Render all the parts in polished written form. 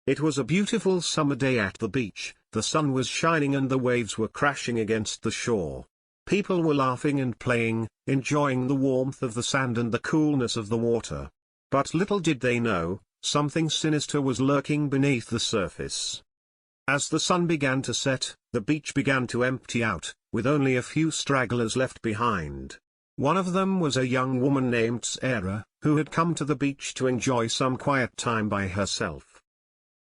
It was a beautiful summer day at the beach, the sun was shining and the waves were crashing against the shore. People were laughing and playing, enjoying the warmth of the sand and the coolness of the water. But little did they know, something sinister was lurking beneath the surface. As the sun began to set, the beach began to empty out, with only a few stragglers left behind. One of them was a young woman named Sarah, who had come to the beach to enjoy some quiet time by herself.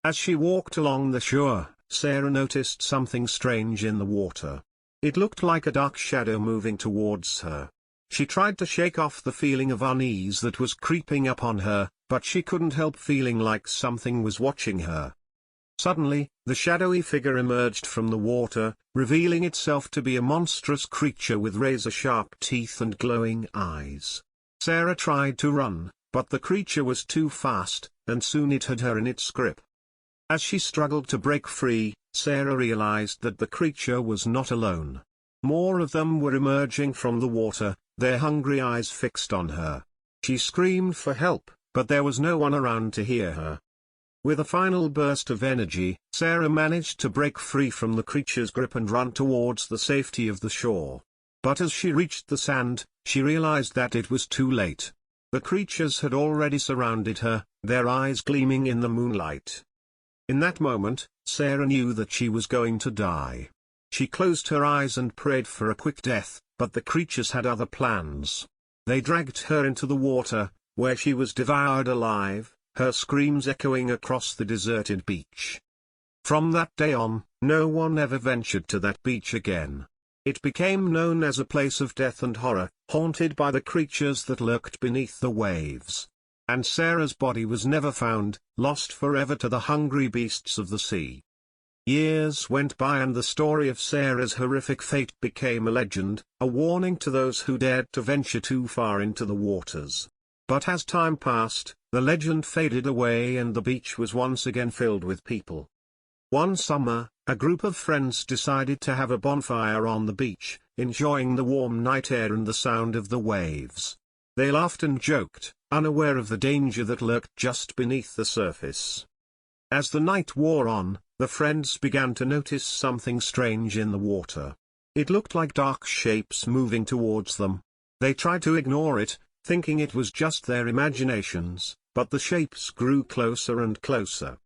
As she walked along the shore, Sarah noticed something strange in the water. It looked like a dark shadow moving towards her. She tried to shake off the feeling of unease that was creeping up on her, but she couldn't help feeling like something was watching her. Suddenly, the shadowy figure emerged from the water, revealing itself to be a monstrous creature with razor-sharp teeth and glowing eyes. Sarah tried to run, but the creature was too fast, and soon it had her in its grip. As she struggled to break free, Sarah realized that the creature was not alone. More of them were emerging from the water, their hungry eyes fixed on her. She screamed for help, but there was no one around to hear her. With a final burst of energy, Sarah managed to break free from the creature's grip and run towards the safety of the shore. But as she reached the sand, she realized that it was too late. The creatures had already surrounded her, their eyes gleaming in the moonlight. In that moment, Sarah knew that she was going to die. She closed her eyes and prayed for a quick death, but the creatures had other plans. They dragged her into the water, where she was devoured alive, her screams echoing across the deserted beach. From that day on, no one ever ventured to that beach again. It became known as a place of death and horror, haunted by the creatures that lurked beneath the waves. And Sarah's body was never found, lost forever to the hungry beasts of the sea. Years went by and the story of Sarah's horrific fate became a legend, a warning to those who dared to venture too far into the waters. But as time passed, the legend faded away and the beach was once again filled with people. One summer, a group of friends decided to have a bonfire on the beach, enjoying the warm night air and the sound of the waves. They laughed and joked, unaware of the danger that lurked just beneath the surface. As the night wore on, the friends began to notice something strange in the water. It looked like dark shapes moving towards them. They tried to ignore it, thinking it was just their imaginations, but the shapes grew closer and closer.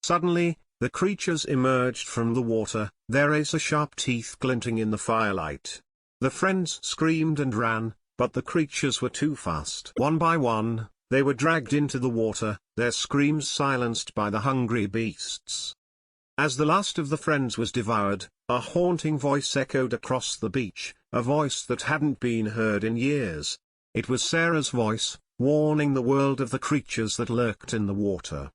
Suddenly, the creatures emerged from the water, their razor-sharp teeth glinting in the firelight. The friends screamed and ran, but the creatures were too fast. One by one, they were dragged into the water, their screams silenced by the hungry beasts. As the last of the friends was devoured, a haunting voice echoed across the beach, a voice that hadn't been heard in years. It was Sarah's voice, warning the world of the creatures that lurked in the water.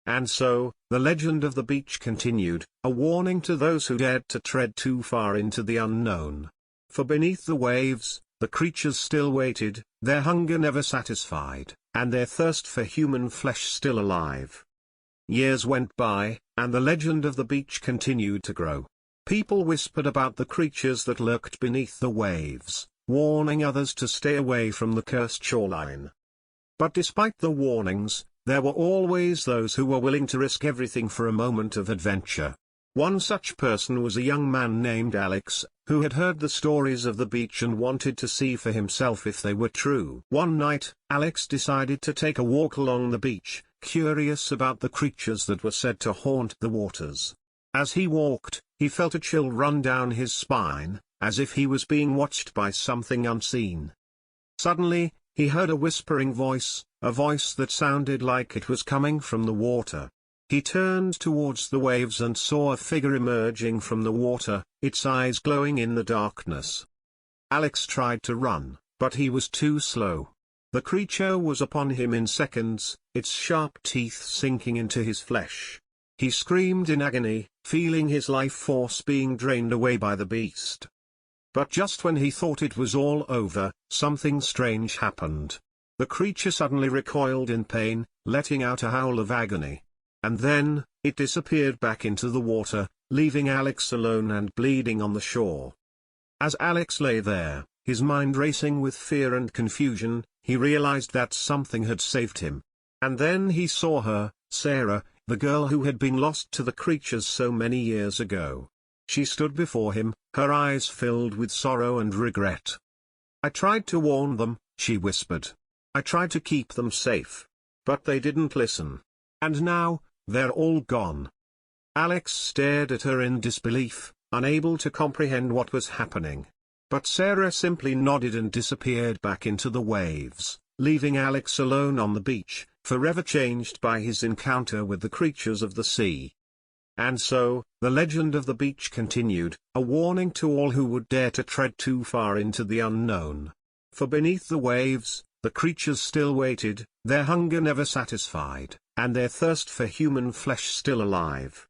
And so, the legend of the beach continued, a warning to those who dared to tread too far into the unknown. For beneath the waves, the creatures still waited, their hunger never satisfied, and their thirst for human flesh still alive. Years went by, and the legend of the beach continued to grow. People whispered about the creatures that lurked beneath the waves, warning others to stay away from the cursed shoreline. But despite the warnings, there were always those who were willing to risk everything for a moment of adventure. One such person was a young man named Alex, who had heard the stories of the beach and wanted to see for himself if they were true. One night, Alex decided to take a walk along the beach, curious about the creatures that were said to haunt the waters. As he walked, he felt a chill run down his spine, as if he was being watched by something unseen. Suddenly, he heard a whispering voice, a voice that sounded like it was coming from the water. He turned towards the waves and saw a figure emerging from the water, its eyes glowing in the darkness. Alex tried to run, but he was too slow. The creature was upon him in seconds, its sharp teeth sinking into his flesh. He screamed in agony, feeling his life force being drained away by the beast. But just when he thought it was all over, something strange happened. The creature suddenly recoiled in pain, letting out a howl of agony. And then, it disappeared back into the water, leaving Alex alone and bleeding on the shore. As Alex lay there, his mind racing with fear and confusion, he realized that something had saved him. And then he saw her, Sarah, the girl who had been lost to the creatures so many years ago. She stood before him, her eyes filled with sorrow and regret. "I tried to warn them," she whispered. "I tried to keep them safe. But they didn't listen. And now, they're all gone." Alex stared at her in disbelief, unable to comprehend what was happening. But Sarah simply nodded and disappeared back into the waves, leaving Alex alone on the beach, forever changed by his encounter with the creatures of the sea. And so, the legend of the beach continued, a warning to all who would dare to tread too far into the unknown. For beneath the waves, the creatures still waited, their hunger never satisfied, and their thirst for human flesh still alive.